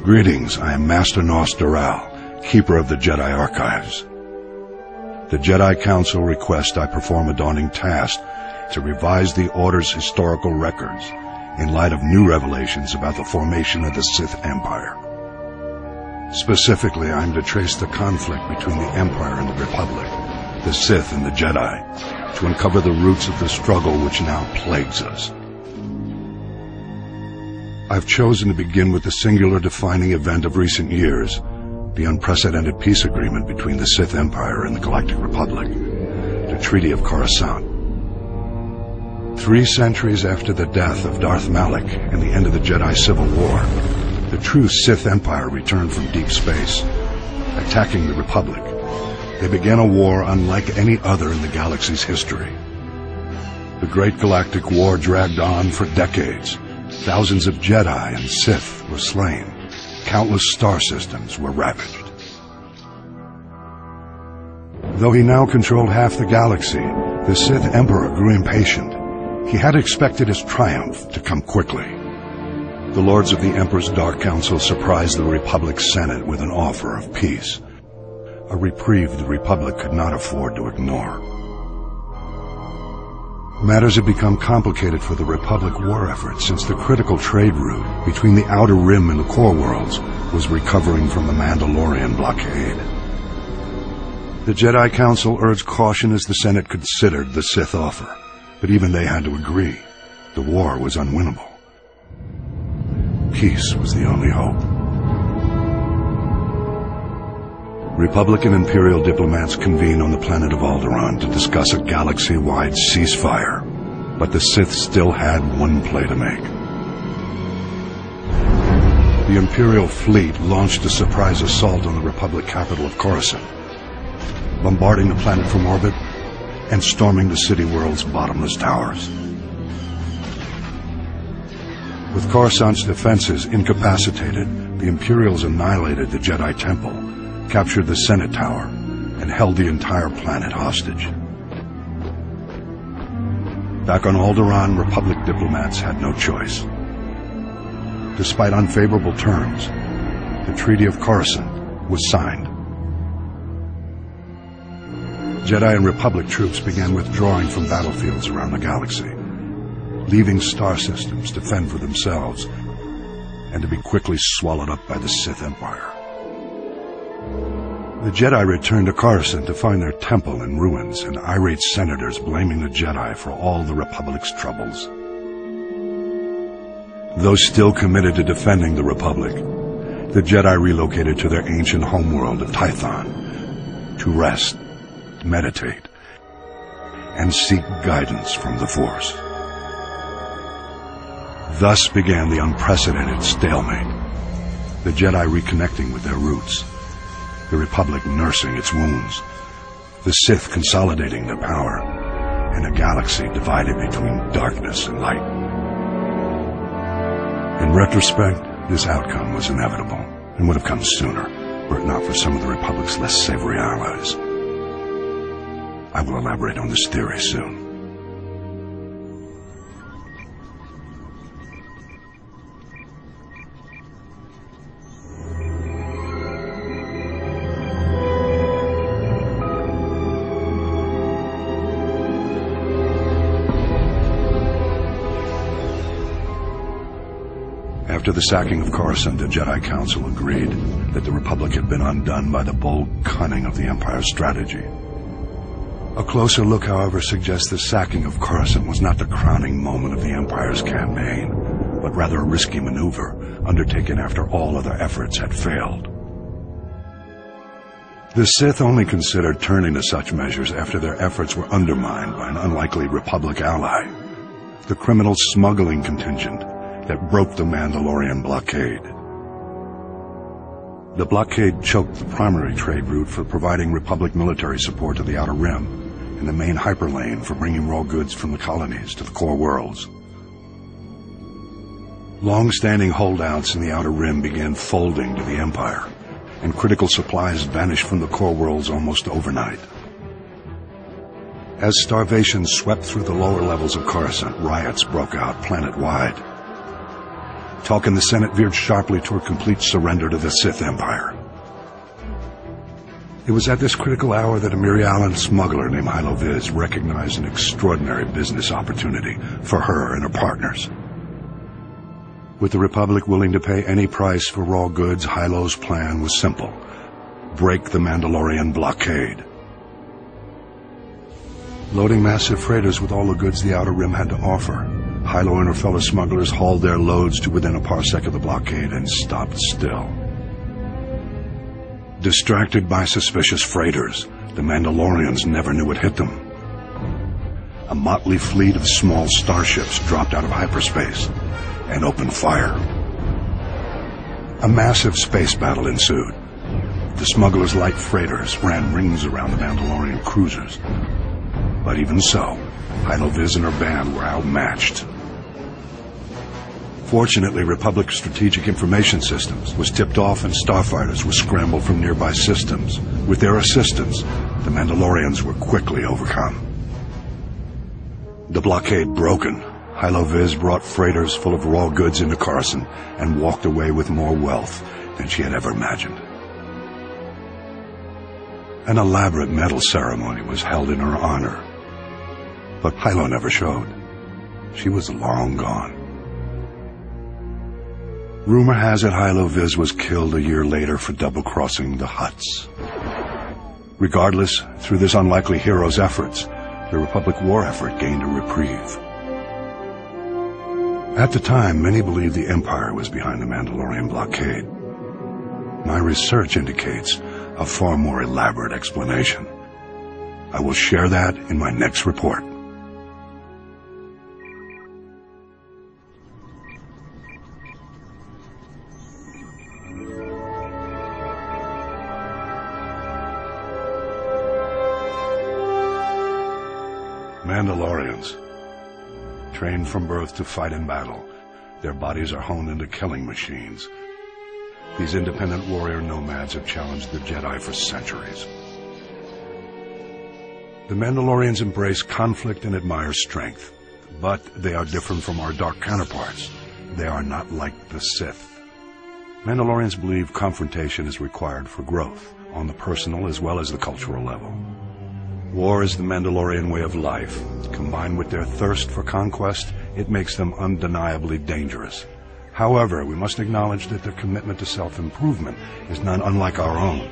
Greetings, I am Master Nos Doral, Keeper of the Jedi Archives. The Jedi Council requests I perform a daunting task to revise the Order's historical records in light of new revelations about the formation of the Sith Empire. Specifically, I am to trace the conflict between the Empire and the Republic, the Sith and the Jedi, to uncover the roots of the struggle which now plagues us. I've chosen to begin with the singular defining event of recent years, the unprecedented peace agreement between the Sith Empire and the Galactic Republic, the Treaty of Coruscant. 3 centuries after the death of Darth Malak and the end of the Jedi Civil War, the true Sith Empire returned from deep space, attacking the Republic. They began a war unlike any other in the galaxy's history. The Great Galactic War dragged on for decades. Thousands of Jedi and Sith were slain. Countless star systems were ravaged. Though he now controlled half the galaxy, the Sith Emperor grew impatient. He had expected his triumph to come quickly. The Lords of the Emperor's Dark Council surprised the Republic's Senate with an offer of peace, a reprieve the Republic could not afford to ignore. Matters had become complicated for the Republic war effort since the critical trade route between the Outer Rim and the Core Worlds was recovering from the Mandalorian blockade. The Jedi Council urged caution as the Senate considered the Sith offer, but even they had to agree. The war was unwinnable. Peace was the only hope. Republican Imperial diplomats convened on the planet of Alderaan to discuss a galaxy-wide ceasefire, but the Sith still had one play to make. The Imperial fleet launched a surprise assault on the Republic capital of Coruscant, bombarding the planet from orbit and storming the city world's bottomless towers. With Coruscant's defenses incapacitated, the Imperials annihilated the Jedi Temple, captured the Senate Tower, and held the entire planet hostage. Back on Alderaan, Republic diplomats had no choice. Despite unfavorable terms, the Treaty of Coruscant was signed. Jedi and Republic troops began withdrawing from battlefields around the galaxy, leaving star systems to fend for themselves and to be quickly swallowed up by the Sith Empire. The Jedi returned to Coruscant to find their temple in ruins and irate senators blaming the Jedi for all the Republic's troubles. Those still committed to defending the Republic, the Jedi relocated to their ancient homeworld of Tython to rest, meditate, and seek guidance from the Force. Thus began the unprecedented stalemate, the Jedi reconnecting with their roots, the Republic nursing its wounds, the Sith consolidating their power, and a galaxy divided between darkness and light. In retrospect, this outcome was inevitable and would have come sooner, were it not for some of the Republic's less savory allies. I will elaborate on this theory soon. After the sacking of Coruscant, the Jedi Council agreed that the Republic had been undone by the bold cunning of the Empire's strategy. A closer look, however, suggests the sacking of Coruscant was not the crowning moment of the Empire's campaign, but rather a risky maneuver undertaken after all other efforts had failed. The Sith only considered turning to such measures after their efforts were undermined by an unlikely Republic ally, the criminal smuggling contingent that broke the Mandalorian blockade. The blockade choked the primary trade route for providing Republic military support to the Outer Rim and the main hyperlane for bringing raw goods from the colonies to the Core Worlds. Long-standing holdouts in the Outer Rim began folding to the Empire, and critical supplies vanished from the Core Worlds almost overnight. As starvation swept through the lower levels of Coruscant, riots broke out planet-wide. Talk in the Senate veered sharply toward complete surrender to the Sith Empire. It was at this critical hour that a Mirialan smuggler named Hylo Viz recognized an extraordinary business opportunity for her and her partners. With the Republic willing to pay any price for raw goods, Hylo's plan was simple: break the Mandalorian blockade. Loading massive freighters with all the goods the Outer Rim had to offer, Hylo and her fellow smugglers hauled their loads to within a parsec of the blockade and stopped still. Distracted by suspicious freighters, the Mandalorians never knew what hit them. A motley fleet of small starships dropped out of hyperspace and opened fire. A massive space battle ensued. The smugglers' light freighters ran rings around the Mandalorian cruisers. But even so, Hylo Viz and her band were outmatched. Fortunately, Republic Strategic Information Systems was tipped off and starfighters were scrambled from nearby systems. With their assistance, the Mandalorians were quickly overcome. The blockade broken, Hylo Viz brought freighters full of raw goods into Coruscant and walked away with more wealth than she had ever imagined. An elaborate medal ceremony was held in her honor, but Hylo never showed. She was long gone. Rumor has it Hylo Viz was killed a year later for double-crossing the Hutts. Regardless, through this unlikely hero's efforts, the Republic war effort gained a reprieve. At the time, many believed the Empire was behind the Mandalorian blockade. My research indicates a far more elaborate explanation. I will share that in my next report. Mandalorians, trained from birth to fight in battle, their bodies are honed into killing machines. These independent warrior nomads have challenged the Jedi for centuries. The Mandalorians embrace conflict and admire strength, but they are different from our dark counterparts. They are not like the Sith. Mandalorians believe confrontation is required for growth, on the personal as well as the cultural level. War is the Mandalorian way of life. Combined with their thirst for conquest, it makes them undeniably dangerous. However, we must acknowledge that their commitment to self-improvement is not unlike our own.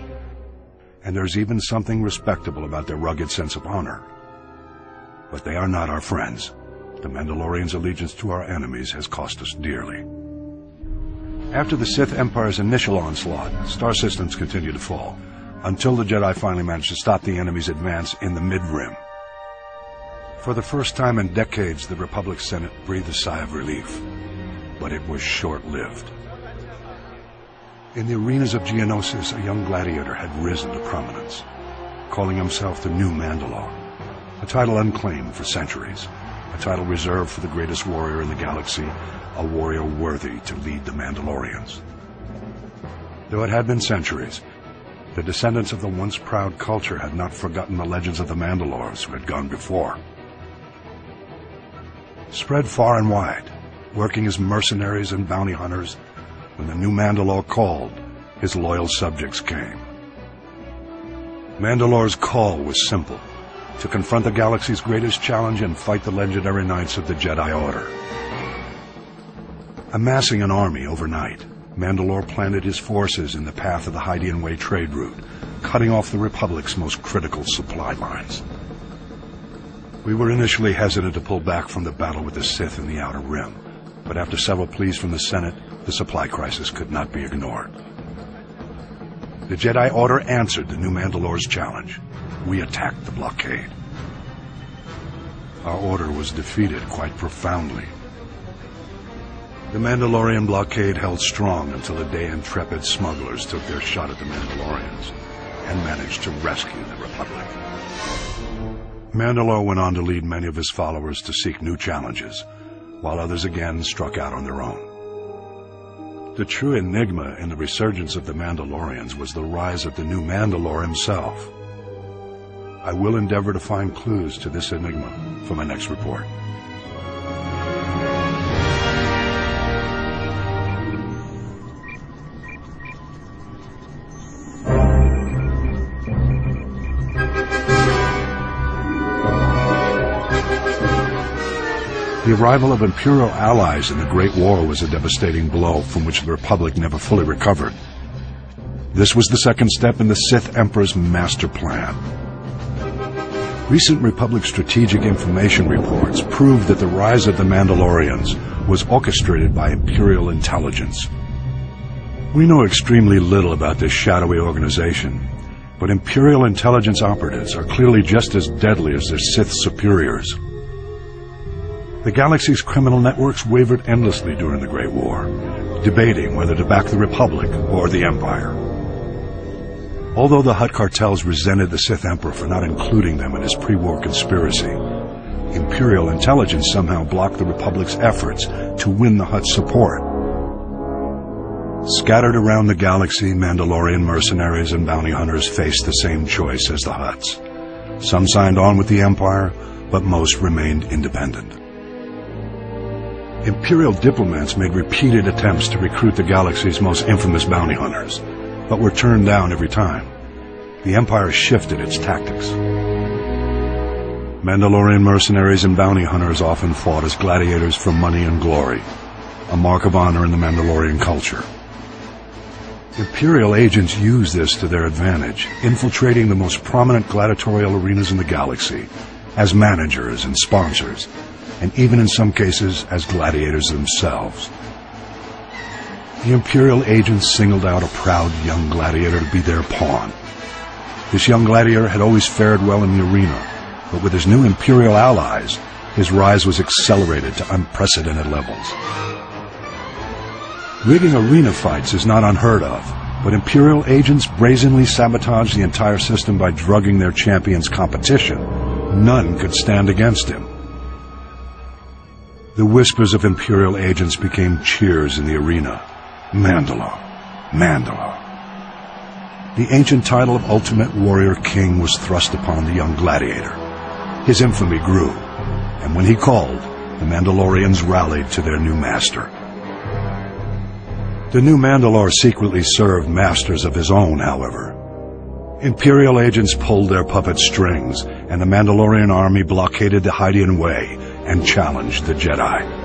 And there's even something respectable about their rugged sense of honor. But they are not our friends. The Mandalorians' allegiance to our enemies has cost us dearly. After the Sith Empire's initial onslaught, star systems continued to fall, until the Jedi finally managed to stop the enemy's advance in the mid-rim. For the first time in decades, the Republic Senate breathed a sigh of relief, but it was short-lived. In the arenas of Geonosis, a young gladiator had risen to prominence, calling himself the New Mandalore, a title unclaimed for centuries, a title reserved for the greatest warrior in the galaxy, a warrior worthy to lead the Mandalorians. Though it had been centuries, the descendants of the once proud culture had not forgotten the legends of the Mandalores who had gone before. Spread far and wide, working as mercenaries and bounty hunters, when the new Mandalore called, his loyal subjects came. Mandalore's call was simple: to confront the galaxy's greatest challenge and fight the legendary knights of the Jedi Order. Amassing an army overnight, Mandalore planted his forces in the path of the Hydian Way trade route, cutting off the Republic's most critical supply lines. We were initially hesitant to pull back from the battle with the Sith in the Outer Rim, but after several pleas from the Senate, the supply crisis could not be ignored. The Jedi Order answered the new Mandalore's challenge. We attacked the blockade. Our order was defeated quite profoundly. The Mandalorian blockade held strong until the day intrepid smugglers took their shot at the Mandalorians and managed to rescue the Republic. Mandalore went on to lead many of his followers to seek new challenges, while others again struck out on their own. The true enigma in the resurgence of the Mandalorians was the rise of the new Mandalore himself. I will endeavor to find clues to this enigma for my next report. The arrival of Imperial allies in the Great War was a devastating blow from which the Republic never fully recovered. This was the second step in the Sith Emperor's master plan. Recent Republic strategic information reports proved that the rise of the Mandalorians was orchestrated by Imperial intelligence. We know extremely little about this shadowy organization, but Imperial intelligence operatives are clearly just as deadly as their Sith superiors. The galaxy's criminal networks wavered endlessly during the Great War, debating whether to back the Republic or the Empire. Although the Hutt cartels resented the Sith Emperor for not including them in his pre-war conspiracy, Imperial intelligence somehow blocked the Republic's efforts to win the Hutt's support. Scattered around the galaxy, Mandalorian mercenaries and bounty hunters faced the same choice as the Hutts. Some signed on with the Empire, but most remained independent. Imperial diplomats made repeated attempts to recruit the galaxy's most infamous bounty hunters, but were turned down every time. The Empire shifted its tactics. Mandalorian mercenaries and bounty hunters often fought as gladiators for money and glory, a mark of honor in the Mandalorian culture. Imperial agents used this to their advantage, infiltrating the most prominent gladiatorial arenas in the galaxy as managers and sponsors, and even in some cases as gladiators themselves. The Imperial agents singled out a proud young gladiator to be their pawn. This young gladiator had always fared well in the arena, but with his new Imperial allies, his rise was accelerated to unprecedented levels. Rigging arena fights is not unheard of, but Imperial agents brazenly sabotaged the entire system by drugging their champion's competition. None could stand against him. The whispers of Imperial agents became cheers in the arena. Mandalore, Mandalore. The ancient title of Ultimate Warrior King was thrust upon the young gladiator. His infamy grew, and when he called, the Mandalorians rallied to their new master. The new Mandalore secretly served masters of his own, however. Imperial agents pulled their puppet strings, and the Mandalorian army blockaded the Hydian Way and challenged the Jedi.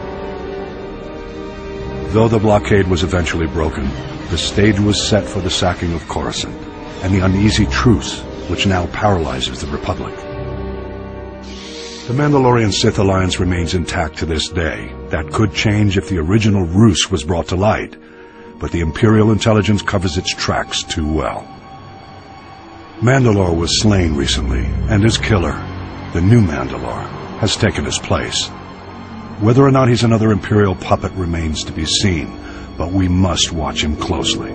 Though the blockade was eventually broken, the stage was set for the sacking of Coruscant and the uneasy truce which now paralyzes the Republic. The Mandalorian Sith alliance remains intact to this day. That could change if the original ruse was brought to light, but the Imperial intelligence covers its tracks too well. Mandalore was slain recently, and his killer, the new Mandalore, has taken his place. Whether or not he's another Imperial puppet remains to be seen, but we must watch him closely.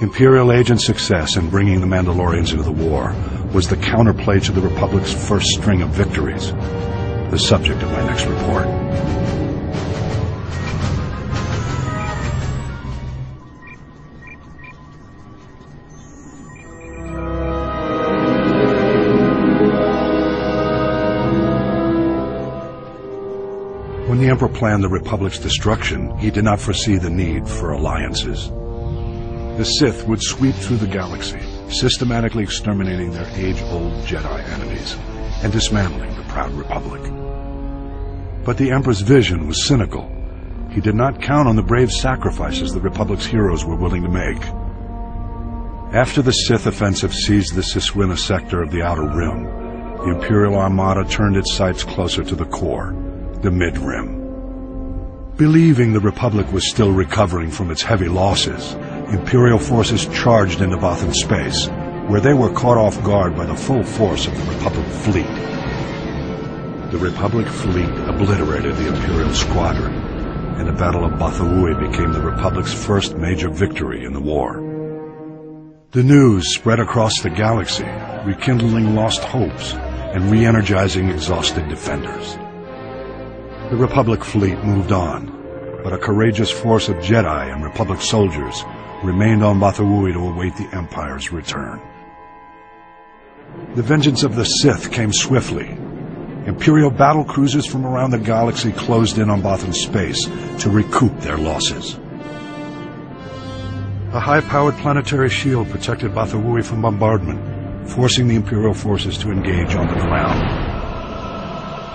Imperial agent success in bringing the Mandalorians into the war was the counterplay to the Republic's first string of victories, the subject of my next report. When the Emperor planned the Republic's destruction, he did not foresee the need for alliances. The Sith would sweep through the galaxy, systematically exterminating their age-old Jedi enemies and dismantling the proud Republic. But the Emperor's vision was cynical. He did not count on the brave sacrifices the Republic's heroes were willing to make. After the Sith offensive seized the Siswina sector of the Outer Rim, the Imperial Armada turned its sights closer to the core, the Mid-Rim. Believing the Republic was still recovering from its heavy losses, Imperial forces charged into Bothan space, where they were caught off guard by the full force of the Republic fleet. The Republic fleet obliterated the Imperial squadron, and the Battle of Bothawui became the Republic's first major victory in the war. The news spread across the galaxy, rekindling lost hopes and re-energizing exhausted defenders. The Republic fleet moved on, but a courageous force of Jedi and Republic soldiers remained on Bothawui to await the Empire's return. The vengeance of the Sith came swiftly. Imperial battle cruisers from around the galaxy closed in on Bothan space to recoup their losses. A high-powered planetary shield protected Bothawui from bombardment, forcing the Imperial forces to engage on the ground.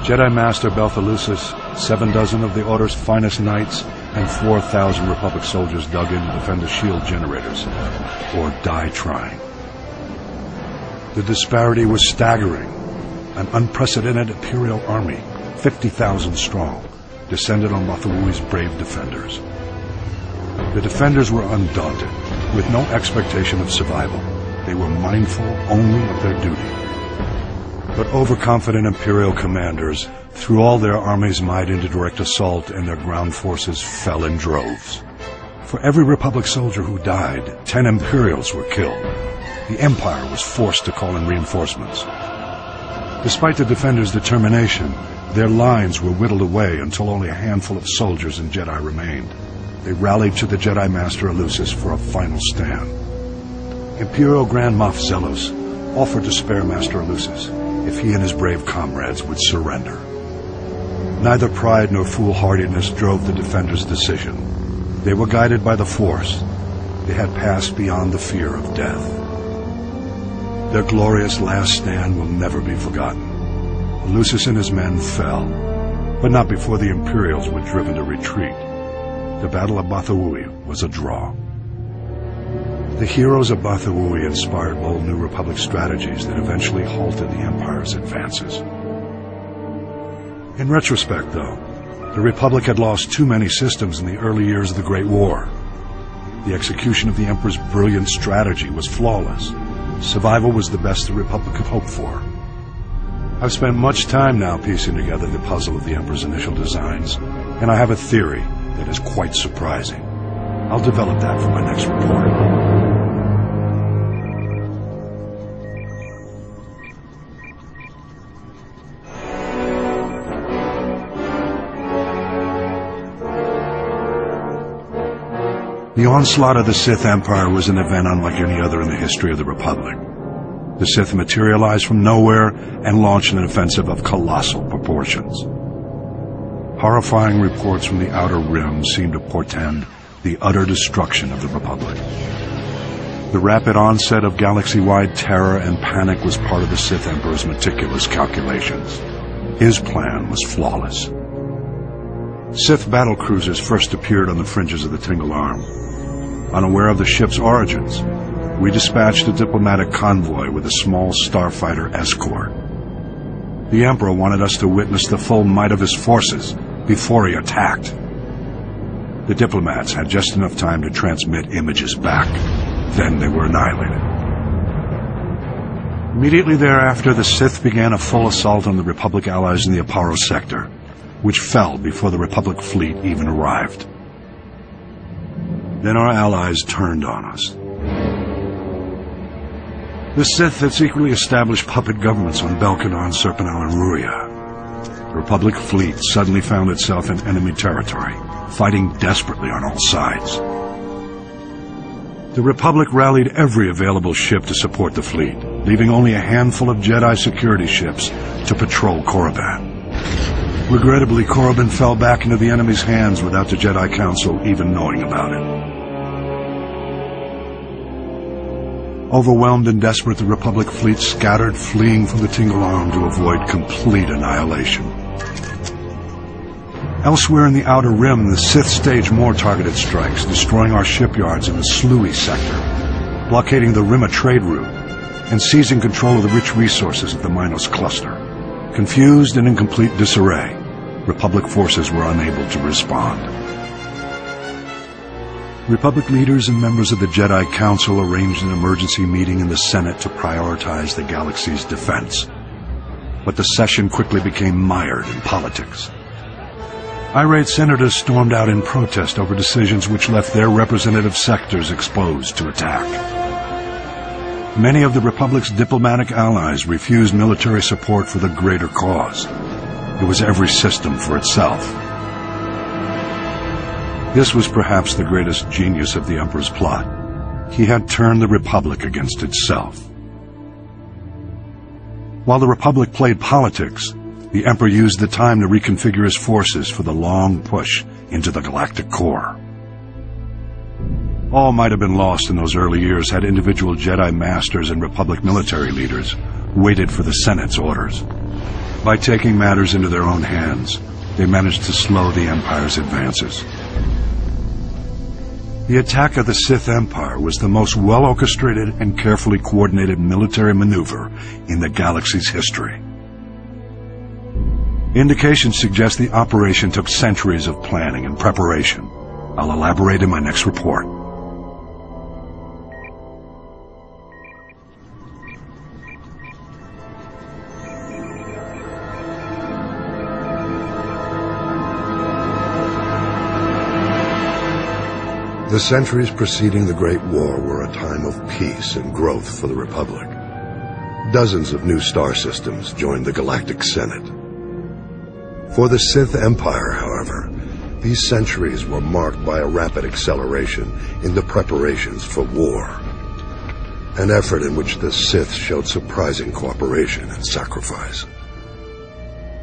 Jedi Master Belthalusis, 7 dozen of the Order's finest knights, and 4,000 Republic soldiers dug in to defend the shield generators, or die trying. The disparity was staggering. An unprecedented Imperial army, 50,000 strong, descended on Bathawui's brave defenders. The defenders were undaunted, with no expectation of survival. They were mindful only of their duty. But overconfident Imperial commanders threw all their army's might into direct assault, and their ground forces fell in droves. For every Republic soldier who died, 10 Imperials were killed. The Empire was forced to call in reinforcements. Despite the defenders' determination, their lines were whittled away until only a handful of soldiers and Jedi remained. They rallied to the Jedi Master Elusis for a final stand. Imperial Grand Moff Zelos offered to spare Master Elusis if he and his brave comrades would surrender. Neither pride nor foolhardiness drove the defenders' decision. They were guided by the Force. They had passed beyond the fear of death. Their glorious last stand will never be forgotten. Elusis and his men fell, but not before the Imperials were driven to retreat. The Battle of Bathawui was a draw. The heroes of Bathawui inspired bold New Republic strategies that eventually halted the Empire's advances. In retrospect, though, the Republic had lost too many systems in the early years of the Great War. The execution of the Emperor's brilliant strategy was flawless. Survival was the best the Republic could hope for. I've spent much time now piecing together the puzzle of the Emperor's initial designs, and I have a theory that is quite surprising. I'll develop that for my next report. The onslaught of the Sith Empire was an event unlike any other in the history of the Republic. The Sith materialized from nowhere and launched an offensive of colossal proportions. Horrifying reports from the Outer Rim seemed to portend the utter destruction of the Republic. The rapid onset of galaxy-wide terror and panic was part of the Sith Emperor's meticulous calculations. His plan was flawless. Sith battlecruisers first appeared on the fringes of the Tingle Arm. Unaware of the ship's origins, we dispatched a diplomatic convoy with a small starfighter escort. The Emperor wanted us to witness the full might of his forces before he attacked. The diplomats had just enough time to transmit images back. Then they were annihilated. Immediately thereafter, the Sith began a full assault on the Republic allies in the Aparo sector, which fell before the Republic fleet even arrived. Then our allies turned on us. The Sith had secretly established puppet governments on Belkanon, Serpenal, and Ruria. The Republic fleet suddenly found itself in enemy territory, fighting desperately on all sides. The Republic rallied every available ship to support the fleet, leaving only a handful of Jedi security ships to patrol Korriban. Regrettably, Korriban fell back into the enemy's hands without the Jedi Council even knowing about it. Overwhelmed and desperate, the Republic fleet scattered, fleeing from the Tingle Arm to avoid complete annihilation. Elsewhere in the Outer Rim, the Sith staged more targeted strikes, destroying our shipyards in the Sluy sector, blockading the Rimma trade route, and seizing control of the rich resources of the Minos cluster. Confused and in complete disarray, Republic forces were unable to respond. Republic leaders and members of the Jedi Council arranged an emergency meeting in the Senate to prioritize the galaxy's defense. But the session quickly became mired in politics. Irate senators stormed out in protest over decisions which left their representative sectors exposed to attack. Many of the Republic's diplomatic allies refused military support for the greater cause. It was every system for itself. This was perhaps the greatest genius of the Emperor's plot. He had turned the Republic against itself. While the Republic played politics, the Emperor used the time to reconfigure his forces for the long push into the galactic core. All might have been lost in those early years had individual Jedi Masters and Republic military leaders waited for the Senate's orders. By taking matters into their own hands, they managed to slow the Empire's advances. The attack of the Sith Empire was the most well-orchestrated and carefully coordinated military maneuver in the galaxy's history. Indications suggest the operation took centuries of planning and preparation. I'll elaborate in my next report. The centuries preceding the Great War were a time of peace and growth for the Republic. Dozens of new star systems joined the Galactic Senate. For the Sith Empire, however, these centuries were marked by a rapid acceleration in the preparations for war, an effort in which the Sith showed surprising cooperation and sacrifice.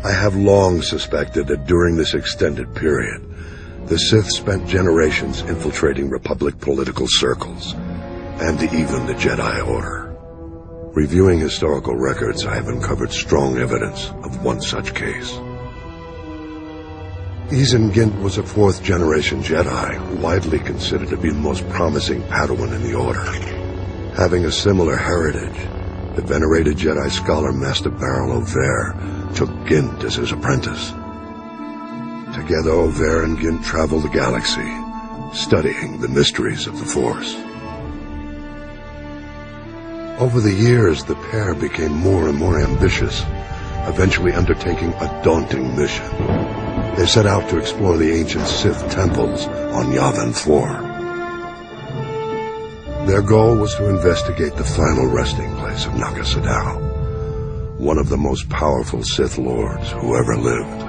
I have long suspected that during this extended period, the Sith spent generations infiltrating Republic political circles, and even the Jedi Order. Reviewing historical records, I have uncovered strong evidence of one such case. Izen Gint was a fourth-generation Jedi, widely considered to be the most promising Padawan in the Order. Having a similar heritage, the venerated Jedi scholar Master Baral Over took Gint as his apprentice. Together, Over and Gint traveled the galaxy, studying the mysteries of the Force. Over the years, the pair became more and more ambitious, eventually undertaking a daunting mission. They set out to explore the ancient Sith temples on Yavin 4. Their goal was to investigate the final resting place of Naga Sadow, one of the most powerful Sith Lords who ever lived.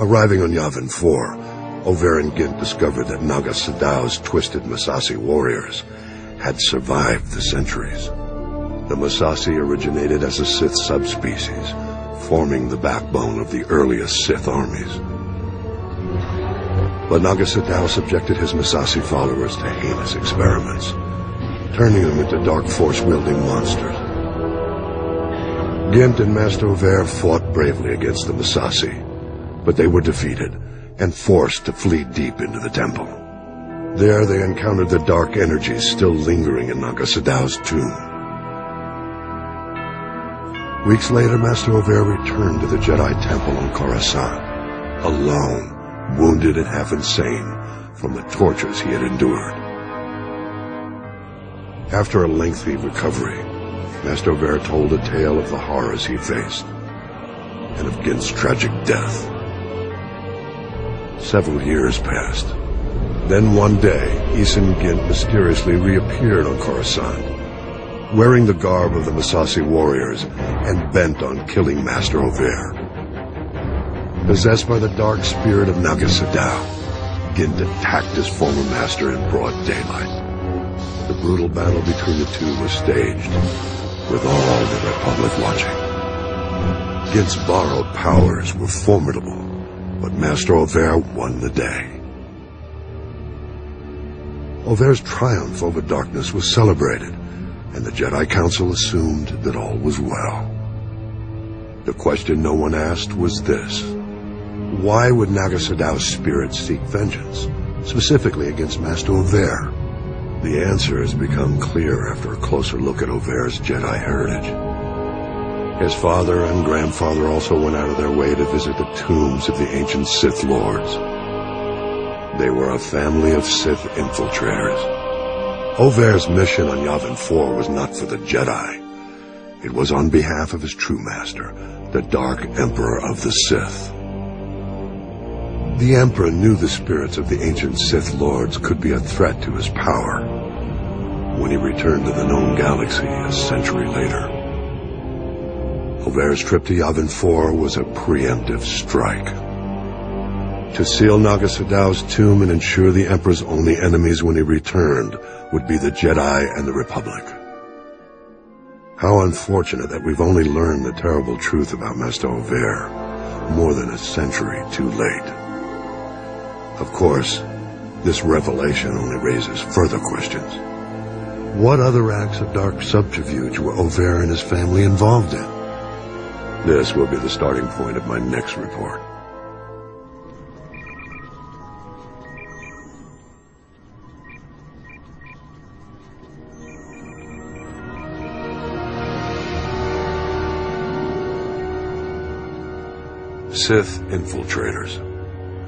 Arriving on Yavin 4, Over and Gint discovered that Naga Sadow's twisted Massassi warriors had survived the centuries. The Massassi originated as a Sith subspecies, forming the backbone of the earliest Sith armies. But Naga Sadow subjected his Massassi followers to heinous experiments, turning them into dark force-wielding monsters. Gint and Master Over fought bravely against the Massassi, but they were defeated and forced to flee deep into the temple. There they encountered the dark energies still lingering in Naga Sadow's tomb. Weeks later, Master Over returned to the Jedi Temple on Coruscant, alone, wounded and half insane from the tortures he had endured. After a lengthy recovery, Master Over told a tale of the horrors he faced and of Gint's tragic death. Several years passed. Then one day, Izen Gint mysteriously reappeared on Coruscant, wearing the garb of the Massassi warriors and bent on killing Master Over. Possessed by the dark spirit of Naga Sadow, Gint attacked his former master in broad daylight. The brutal battle between the two was staged, with all the Republic watching. Gint's borrowed powers were formidable, but Master Over won the day. Over's triumph over darkness was celebrated, and the Jedi Council assumed that all was well. The question no one asked was this: why would Naga Sadow's spirit seek vengeance, specifically against Master Over? The answer has become clear after a closer look at Over's Jedi heritage. His father and grandfather also went out of their way to visit the tombs of the ancient Sith Lords. They were a family of Sith infiltrators. Over's mission on Yavin 4 was not for the Jedi. It was on behalf of his true master, the Dark Emperor of the Sith. The Emperor knew the spirits of the ancient Sith Lords could be a threat to his power when he returned to the known galaxy a century later. Over's trip to Yavin 4 was a preemptive strike. To seal Naga Sadow's tomb and ensure the Emperor's only enemies when he returned would be the Jedi and the Republic. How unfortunate that we've only learned the terrible truth about Master Over more than a century too late. Of course, this revelation only raises further questions. What other acts of dark subterfuge were Over and his family involved in? This will be the starting point of my next report. Sith infiltrators.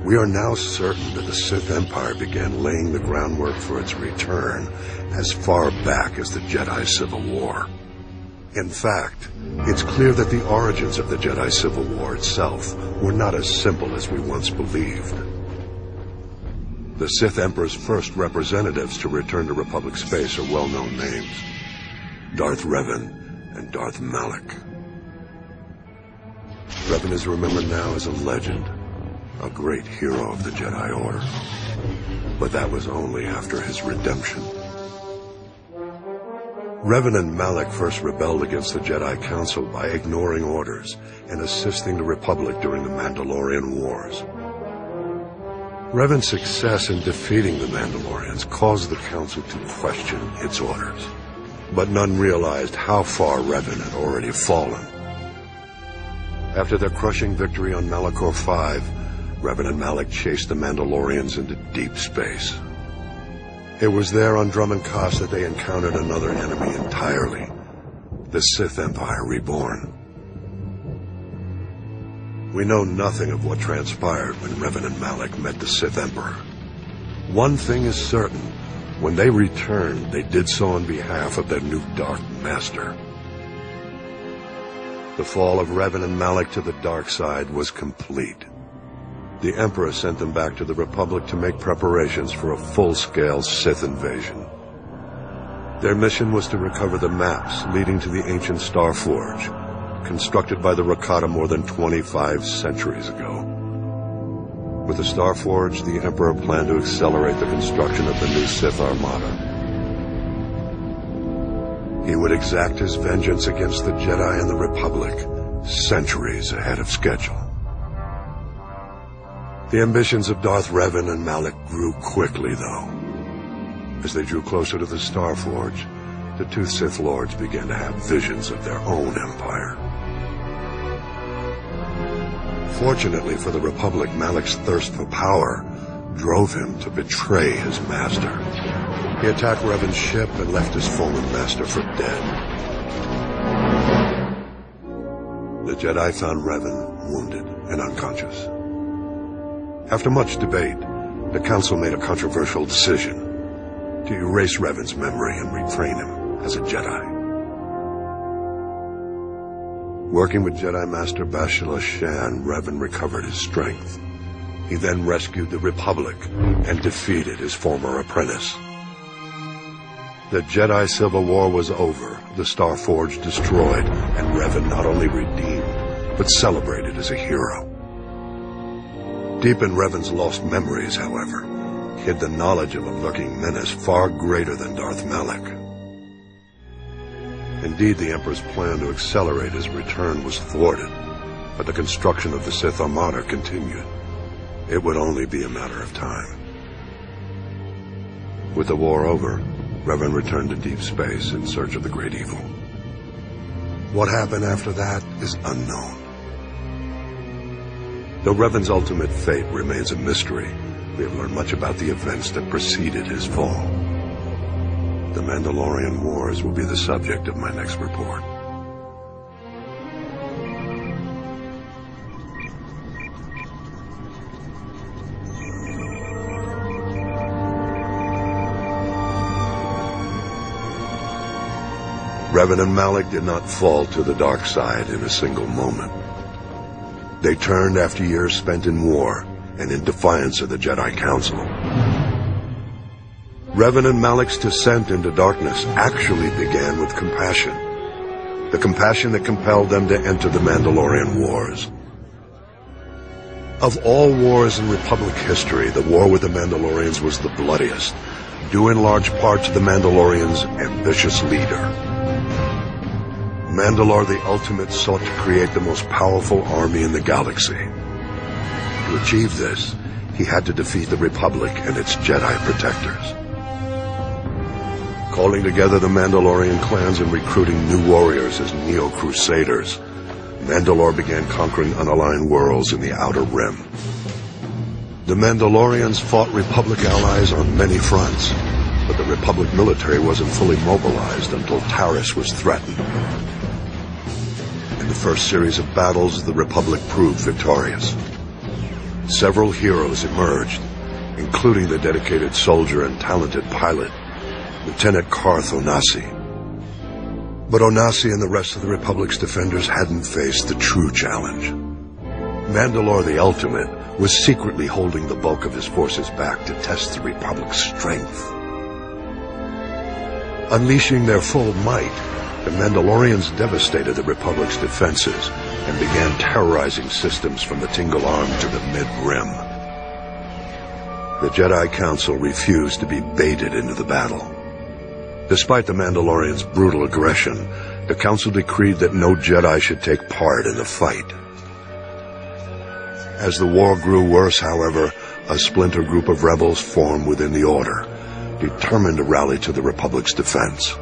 We are now certain that the Sith Empire began laying the groundwork for its return as far back as the Jedi Civil War. In fact, it's clear that the origins of the Jedi Civil War itself were not as simple as we once believed. The Sith Emperor's first representatives to return to Republic space are well-known names: Darth Revan and Darth Malak. Revan is remembered now as a legend, a great hero of the Jedi Order. But that was only after his redemption. Revan and Malak first rebelled against the Jedi Council by ignoring orders and assisting the Republic during the Mandalorian Wars. Revan's success in defeating the Mandalorians caused the Council to question its orders, but none realized how far Revan had already fallen. After their crushing victory on Malachor V, Revan and Malak chased the Mandalorians into deep space. It was there on Drummond Cos that they encountered another enemy entirely, the Sith Empire Reborn. We know nothing of what transpired when Revan and Malak met the Sith Emperor. One thing is certain: when they returned, they did so on behalf of their new Dark Master. The fall of Revan and Malak to the dark side was complete. The Emperor sent them back to the Republic to make preparations for a full-scale Sith invasion. Their mission was to recover the maps leading to the ancient Star Forge, constructed by the Rakata more than 25 centuries ago. With the Star Forge, the Emperor planned to accelerate the construction of the new Sith Armada. He would exact his vengeance against the Jedi and the Republic centuries ahead of schedule. The ambitions of Darth Revan and Malak grew quickly, though. As they drew closer to the Star Forge, the two Sith Lords began to have visions of their own empire. Fortunately for the Republic, Malak's thirst for power drove him to betray his master. He attacked Revan's ship and left his fallen master for dead. The Jedi found Revan wounded and unconscious. After much debate, the Council made a controversial decision to erase Revan's memory and retrain him as a Jedi. Working with Jedi Master Bastila Shan, Revan recovered his strength. He then rescued the Republic and defeated his former apprentice. The Jedi Civil War was over, the Star Forge destroyed, and Revan not only redeemed, but celebrated as a hero. Deep in Revan's lost memories, however, hid the knowledge of a lurking menace far greater than Darth Malak. Indeed, the Emperor's plan to accelerate his return was thwarted, but the construction of the Sith Armada continued. It would only be a matter of time. With the war over, Revan returned to deep space in search of the Great Evil. What happened after that is unknown. Though Revan's ultimate fate remains a mystery, we have learned much about the events that preceded his fall. The Mandalorian Wars will be the subject of my next report. Revan and Malak did not fall to the dark side in a single moment. They turned after years spent in war and in defiance of the Jedi Council. Revan and Malak's descent into darkness actually began with compassion. The compassion that compelled them to enter the Mandalorian Wars. Of all wars in Republic history, the war with the Mandalorians was the bloodiest, due in large part to the Mandalorians' ambitious leader. Mandalore the Ultimate sought to create the most powerful army in the galaxy. To achieve this, he had to defeat the Republic and its Jedi protectors. Calling together the Mandalorian clans and recruiting new warriors as Neo-Crusaders, Mandalore began conquering unaligned worlds in the Outer Rim. The Mandalorians fought Republic allies on many fronts, but the Republic military wasn't fully mobilized until Taris was threatened. In the first series of battles, the Republic proved victorious. Several heroes emerged, including the dedicated soldier and talented pilot, Lieutenant Carth Onasi. But Onasi and the rest of the Republic's defenders hadn't faced the true challenge. Mandalore the Ultimate was secretly holding the bulk of his forces back to test the Republic's strength. Unleashing their full might, the Mandalorians devastated the Republic's defenses and began terrorizing systems from the Tingle Arm to the Mid-Rim. The Jedi Council refused to be baited into the battle. Despite the Mandalorians' brutal aggression, the Council decreed that no Jedi should take part in the fight. As the war grew worse, however, a splinter group of rebels formed within the Order, determined to rally to the Republic's defense.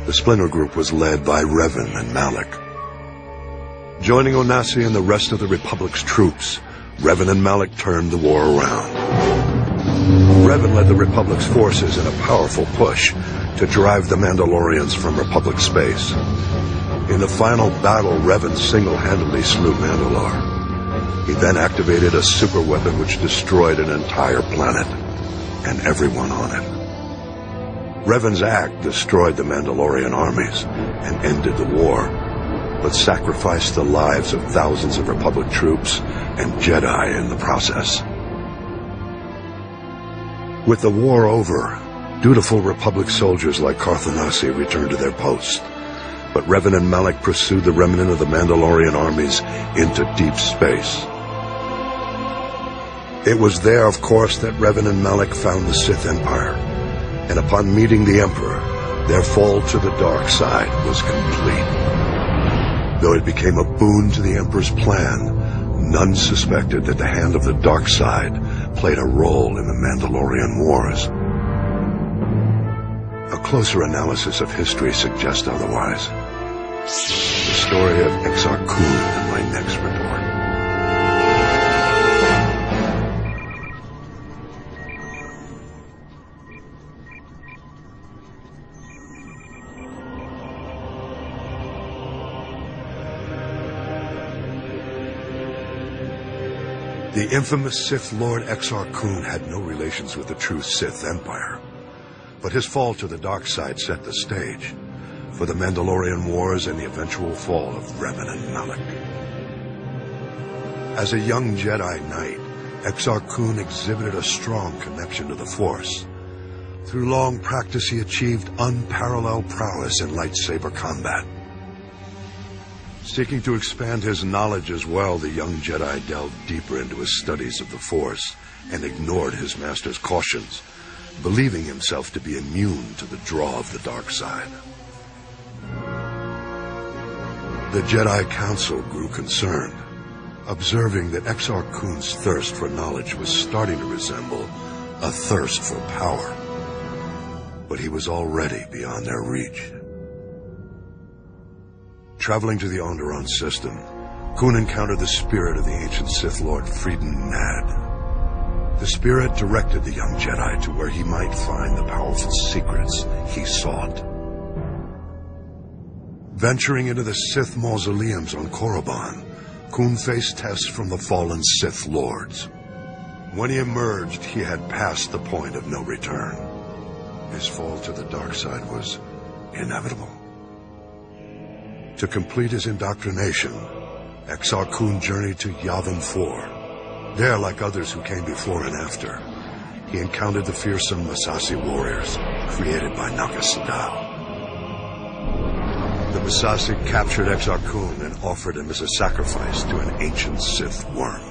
The splinter group was led by Revan and Malak. Joining Onasi and the rest of the Republic's troops, Revan and Malak turned the war around. Revan led the Republic's forces in a powerful push to drive the Mandalorians from Republic space. In the final battle, Revan single-handedly slew Mandalore. He then activated a superweapon which destroyed an entire planet and everyone on it. Revan's act destroyed the Mandalorian armies and ended the war, but sacrificed the lives of thousands of Republic troops and Jedi in the process. With the war over, dutiful Republic soldiers like Carth Onasi returned to their posts, but Revan and Malak pursued the remnant of the Mandalorian armies into deep space. It was there, of course, that Revan and Malak found the Sith Empire, and upon meeting the Emperor, their fall to the dark side was complete. Though it became a boon to the Emperor's plan, none suspected that the hand of the dark side played a role in the Mandalorian Wars. A closer analysis of history suggests otherwise. The story of Exar Kun in my next report. The infamous Sith Lord Exar Kun had no relations with the true Sith Empire, but his fall to the dark side set the stage for the Mandalorian Wars and the eventual fall of Revan and Malak. As a young Jedi Knight, Exar Kun exhibited a strong connection to the Force. Through long practice, he achieved unparalleled prowess in lightsaber combat. Seeking to expand his knowledge as well, the young Jedi delved deeper into his studies of the Force and ignored his master's cautions, believing himself to be immune to the draw of the dark side. The Jedi Council grew concerned, observing that Exar Kun's thirst for knowledge was starting to resemble a thirst for power. But he was already beyond their reach. Traveling to the Onderon system, Kun encountered the spirit of the ancient Sith Lord Frieden Nad. The spirit directed the young Jedi to where he might find the powerful secrets he sought. Venturing into the Sith mausoleums on Korriban, Kun faced tests from the fallen Sith Lords. When he emerged, he had passed the point of no return. His fall to the dark side was inevitable. To complete his indoctrination, Exar Kun journeyed to Yavin 4. There, like others who came before and after, he encountered the fearsome Massassi warriors created by Naga Sadow. The Massassi captured Exar Kun and offered him as a sacrifice to an ancient Sith worm.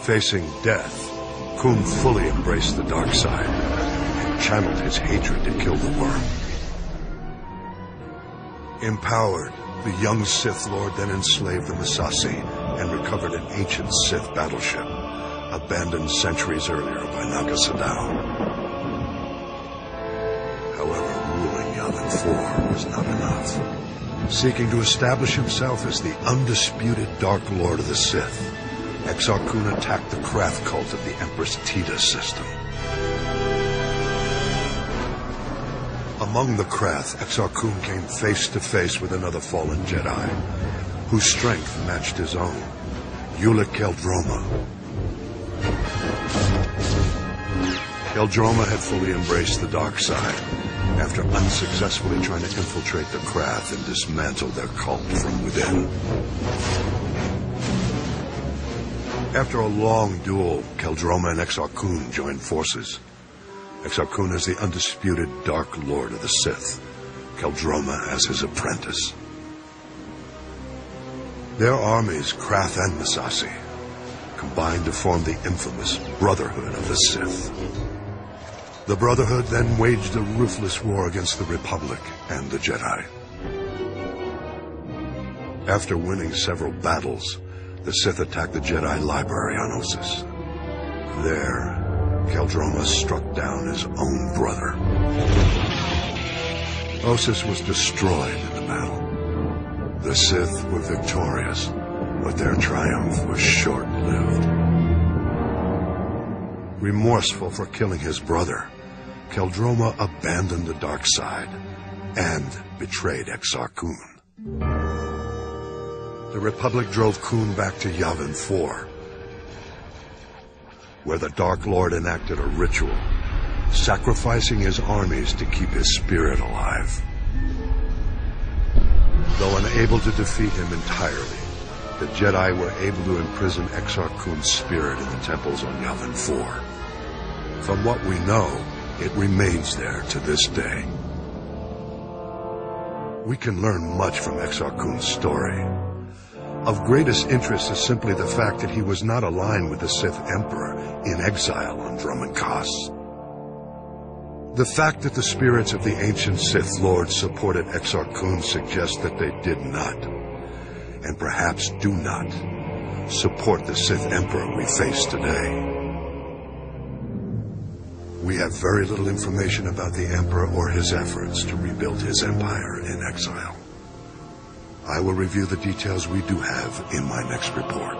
Facing death, Kun fully embraced the dark side and channeled his hatred to kill the worm. Empowered, the young Sith Lord then enslaved the Massassi and recovered an ancient Sith battleship, abandoned centuries earlier by Naga Sadow. However, ruling Yavin 4 was not enough. Seeking to establish himself as the undisputed Dark Lord of the Sith, Exar Kun attacked the Krath cult of the Empress Tita system. Among the Krath, Exar Kun came face to face with another fallen Jedi, whose strength matched his own, Ulic Qel-Droma. Qel-Droma had fully embraced the dark side, after unsuccessfully trying to infiltrate the Krath and dismantle their cult from within. After a long duel, Qel-Droma and Exar Kun joined forces. Exar Kun is the undisputed Dark Lord of the Sith, Qel-Droma as his apprentice. Their armies, Krath and Massassi, combined to form the infamous Brotherhood of the Sith. The Brotherhood then waged a ruthless war against the Republic and the Jedi. After winning several battles, the Sith attacked the Jedi library on Ossus. There, Qel-Droma struck down his own brother. Ossus was destroyed in the battle. The Sith were victorious, but their triumph was short-lived. Remorseful for killing his brother, Qel-Droma abandoned the dark side and betrayed Exar Kun. The Republic drove Kun back to Yavin 4, where the Dark Lord enacted a ritual, sacrificing his armies to keep his spirit alive. Though unable to defeat him entirely, the Jedi were able to imprison Exar Kun's spirit in the temples on Yavin 4. From what we know, it remains there to this day. We can learn much from Exar Kun's story. Of greatest interest is simply the fact that he was not aligned with the Sith Emperor in exile on Dromund Kaas. The fact that the spirits of the ancient Sith Lords supported Exar Kun suggests that they did not, and perhaps do not, support the Sith Emperor we face today. We have very little information about the Emperor or his efforts to rebuild his empire in exile. I will review the details we do have in my next report.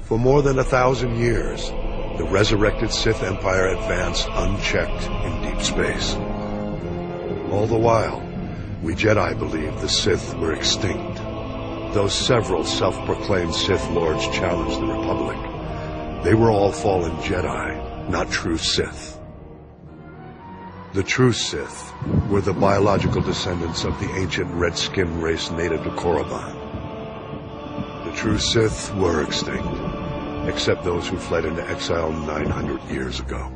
For more than 1,000 years, the resurrected Sith Empire advanced unchecked in deep space. All the while, we Jedi believed the Sith were extinct. Though several self-proclaimed Sith Lords challenged the Republic, they were all fallen Jedi, not true Sith. The true Sith were the biological descendants of the ancient red-skinned race native to Korriban. The true Sith were extinct, except those who fled into exile 900 years ago.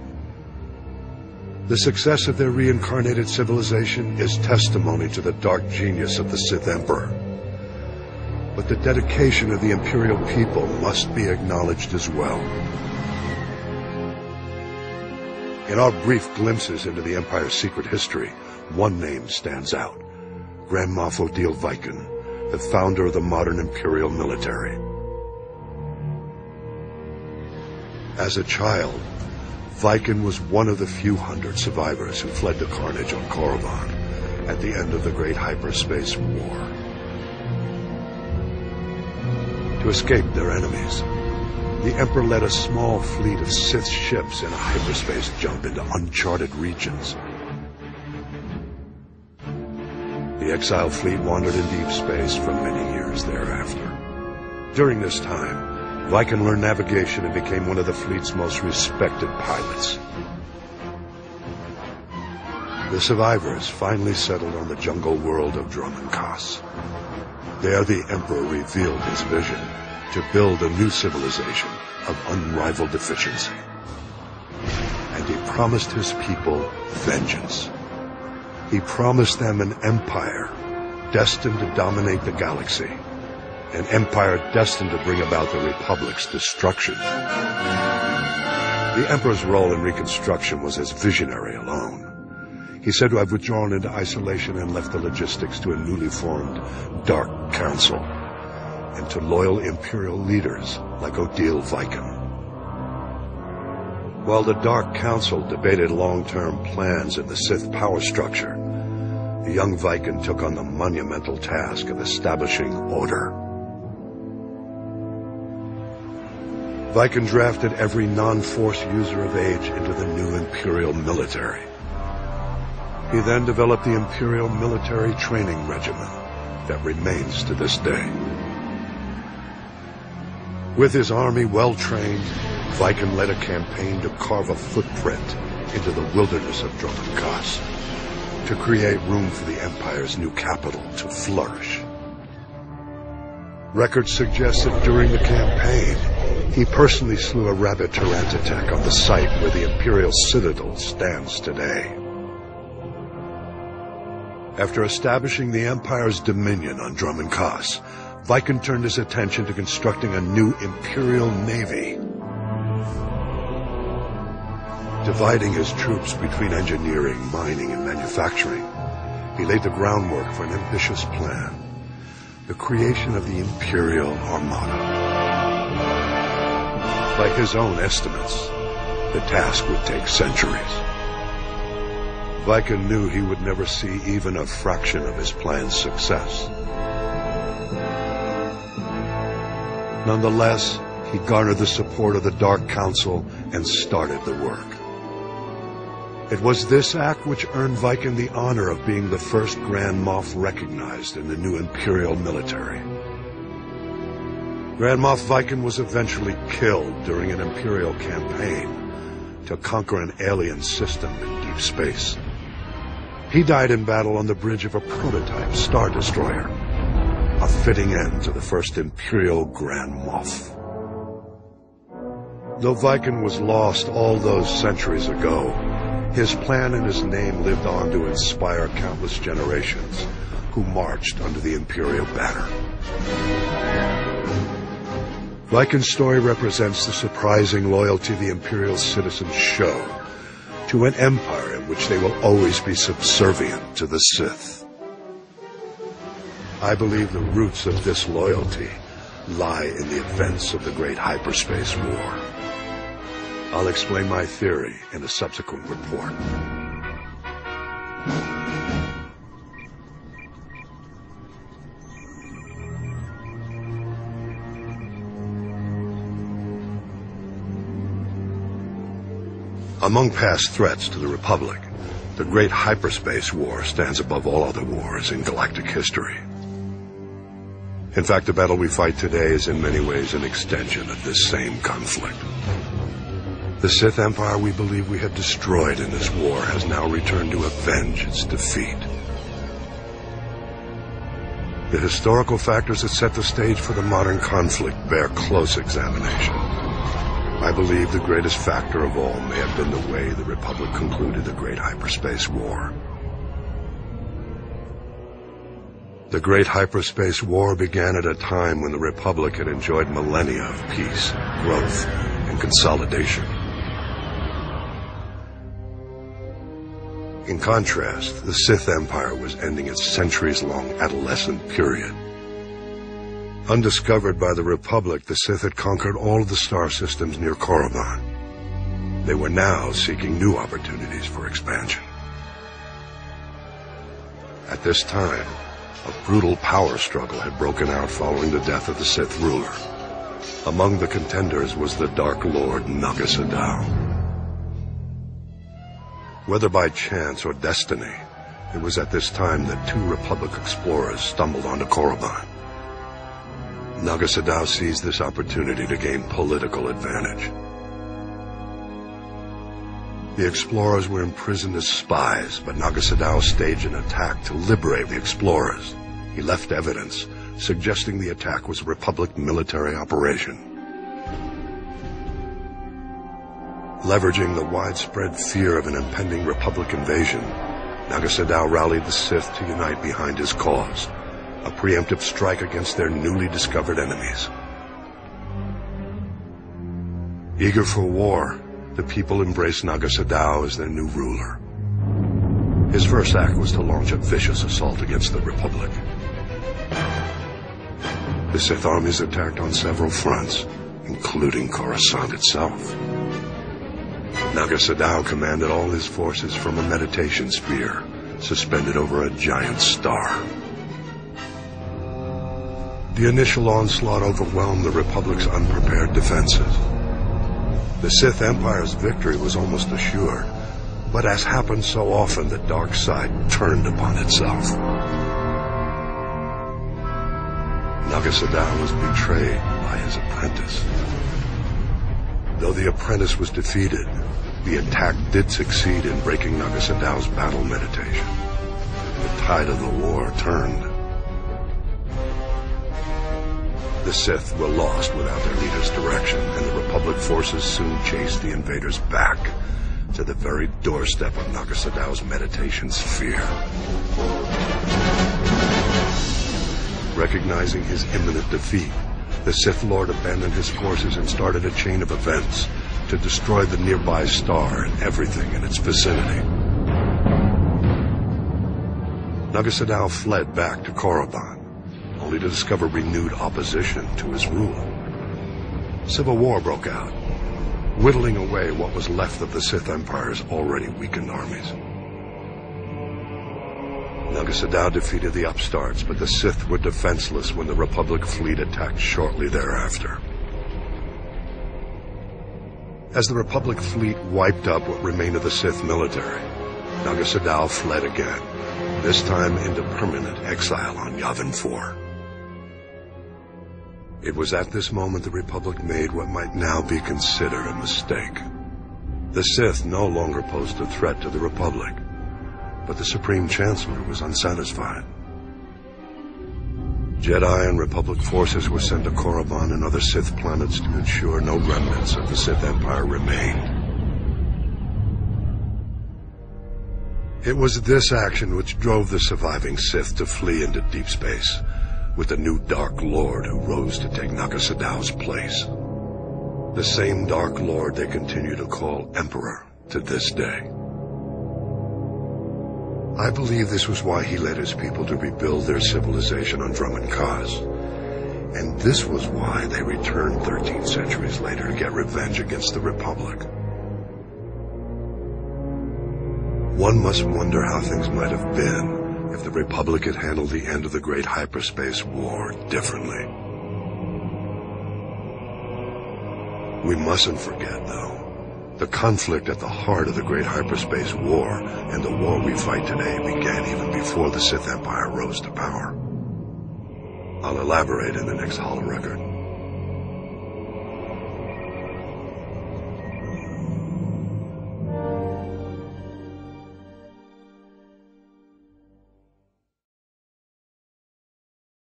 The success of their reincarnated civilization is testimony to the dark genius of the Sith Emperor. But the dedication of the Imperial people must be acknowledged as well. In our brief glimpses into the Empire's secret history, one name stands out: Grand Moff Odile Viken, the founder of the modern Imperial military. As a child, Viken was one of the few 100 survivors who fled the carnage on Korriban at the end of the Great Hyperspace War. To escape their enemies, the Emperor led a small fleet of Sith ships in a hyperspace jump into uncharted regions. The exiled fleet wandered in deep space for many years thereafter. During this time, Viken learned navigation and became one of the fleet's most respected pilots. The survivors finally settled on the jungle world of Dromund Kaas. There the Emperor revealed his vision to build a new civilization of unrivaled efficiency. And he promised his people vengeance. He promised them an empire destined to dominate the galaxy. An empire destined to bring about the Republic's destruction. The Emperor's role in Reconstruction was as visionary alone. He said to have withdrawn into isolation and left the logistics to a newly formed Dark Council and to loyal Imperial leaders like Odile Viken. While the Dark Council debated long-term plans in the Sith power structure, the young Viken took on the monumental task of establishing order. Viken drafted every non-Force user of age into the new Imperial military. He then developed the Imperial Military Training Regimen that remains to this day. With his army well-trained, Viken led a campaign to carve a footprint into the wilderness of Dromund Kaas, to create room for the Empire's new capital to flourish. Records suggest that during the campaign, he personally slew a rabid Tyrantatek on the site where the Imperial Citadel stands today. After establishing the Empire's dominion on Dromund Kaas, Viken turned his attention to constructing a new Imperial Navy. Dividing his troops between engineering, mining, and manufacturing, he laid the groundwork for an ambitious plan, the creation of the Imperial Armada. By his own estimates, the task would take centuries. Viken knew he would never see even a fraction of his plan's success. Nonetheless, he garnered the support of the Dark Council and started the work. It was this act which earned Viken the honor of being the first Grand Moff recognized in the new Imperial military. Grand Moff Viken was eventually killed during an Imperial campaign to conquer an alien system in deep space. He died in battle on the bridge of a prototype Star Destroyer, a fitting end to the first Imperial Grand Moff. Though Viken was lost all those centuries ago, his plan and his name lived on to inspire countless generations who marched under the Imperial banner. Viken's story represents the surprising loyalty the Imperial citizens show to an empire in which they will always be subservient to the Sith. I believe the roots of this loyalty lie in the events of the Great Hyperspace War. I'll explain my theory in a subsequent report. Among past threats to the Republic, the Great Hyperspace War stands above all other wars in galactic history. In fact, the battle we fight today is in many ways an extension of this same conflict. The Sith Empire we believe we have destroyed in this war has now returned to avenge its defeat. The historical factors that set the stage for the modern conflict bear close examination. I believe the greatest factor of all may have been the way the Republic concluded the Great Hyperspace War. The Great Hyperspace War began at a time when the Republic had enjoyed millennia of peace, growth, and consolidation. In contrast, the Sith Empire was ending its centuries-long adolescent period. Undiscovered by the Republic, the Sith had conquered all of the star systems near Korriban. They were now seeking new opportunities for expansion. At this time, a brutal power struggle had broken out following the death of the Sith ruler. Among the contenders was the Dark Lord Naga Sadow. Whether by chance or destiny, it was at this time that two Republic explorers stumbled onto Korriban. Naga Sadow seized this opportunity to gain political advantage. The explorers were imprisoned as spies, but Naga Sadow staged an attack to liberate the explorers. He left evidence suggesting the attack was a Republic military operation. Leveraging the widespread fear of an impending Republic invasion, Naga Sadow rallied the Sith to unite behind his cause, a preemptive strike against their newly discovered enemies. Eager for war, the people embraced Naga Sadow as their new ruler. His first act was to launch a vicious assault against the Republic. The Sith armies attacked on several fronts, including Coruscant itself. Naga Sadow commanded all his forces from a meditation sphere suspended over a giant star. The initial onslaught overwhelmed the Republic's unprepared defenses. The Sith Empire's victory was almost assured, but as happened so often, the dark side turned upon itself. Naga Sadow was betrayed by his apprentice. Though the apprentice was defeated, the attack did succeed in breaking Naga Sadow's battle meditation. The tide of the war turned. The Sith were lost without their leader's direction, and the Republic forces soon chased the invaders back to the very doorstep of Naga Sadow's meditation sphere. Recognizing his imminent defeat, the Sith Lord abandoned his forces and started a chain of events to destroy the nearby star and everything in its vicinity. Naga Sadow fled back to Korriban, only to discover renewed opposition to his rule. Civil war broke out, whittling away what was left of the Sith Empire's already weakened armies. Naga Sadow defeated the upstarts, but the Sith were defenseless when the Republic fleet attacked shortly thereafter. As the Republic fleet wiped up what remained of the Sith military, Naga Sadow fled again, this time into permanent exile on Yavin 4. It was at this moment the Republic made what might now be considered a mistake. The Sith no longer posed a threat to the Republic, but the Supreme Chancellor was unsatisfied. Jedi and Republic forces were sent to Korriban and other Sith planets to ensure no remnants of the Sith Empire remained. It was this action which drove the surviving Sith to flee into deep space, with a new Dark Lord who rose to take Naga Sadow's place. The same Dark Lord they continue to call Emperor to this day. I believe this was why he led his people to rebuild their civilization on Drummond Kaz. And this was why they returned 13 centuries later to get revenge against the Republic. One must wonder how things might have been if the Republic had handled the end of the Great Hyperspace War differently. We mustn't forget, though, the conflict at the heart of the Great Hyperspace War and the war we fight today began even before the Sith Empire rose to power. I'll elaborate in the next holo record.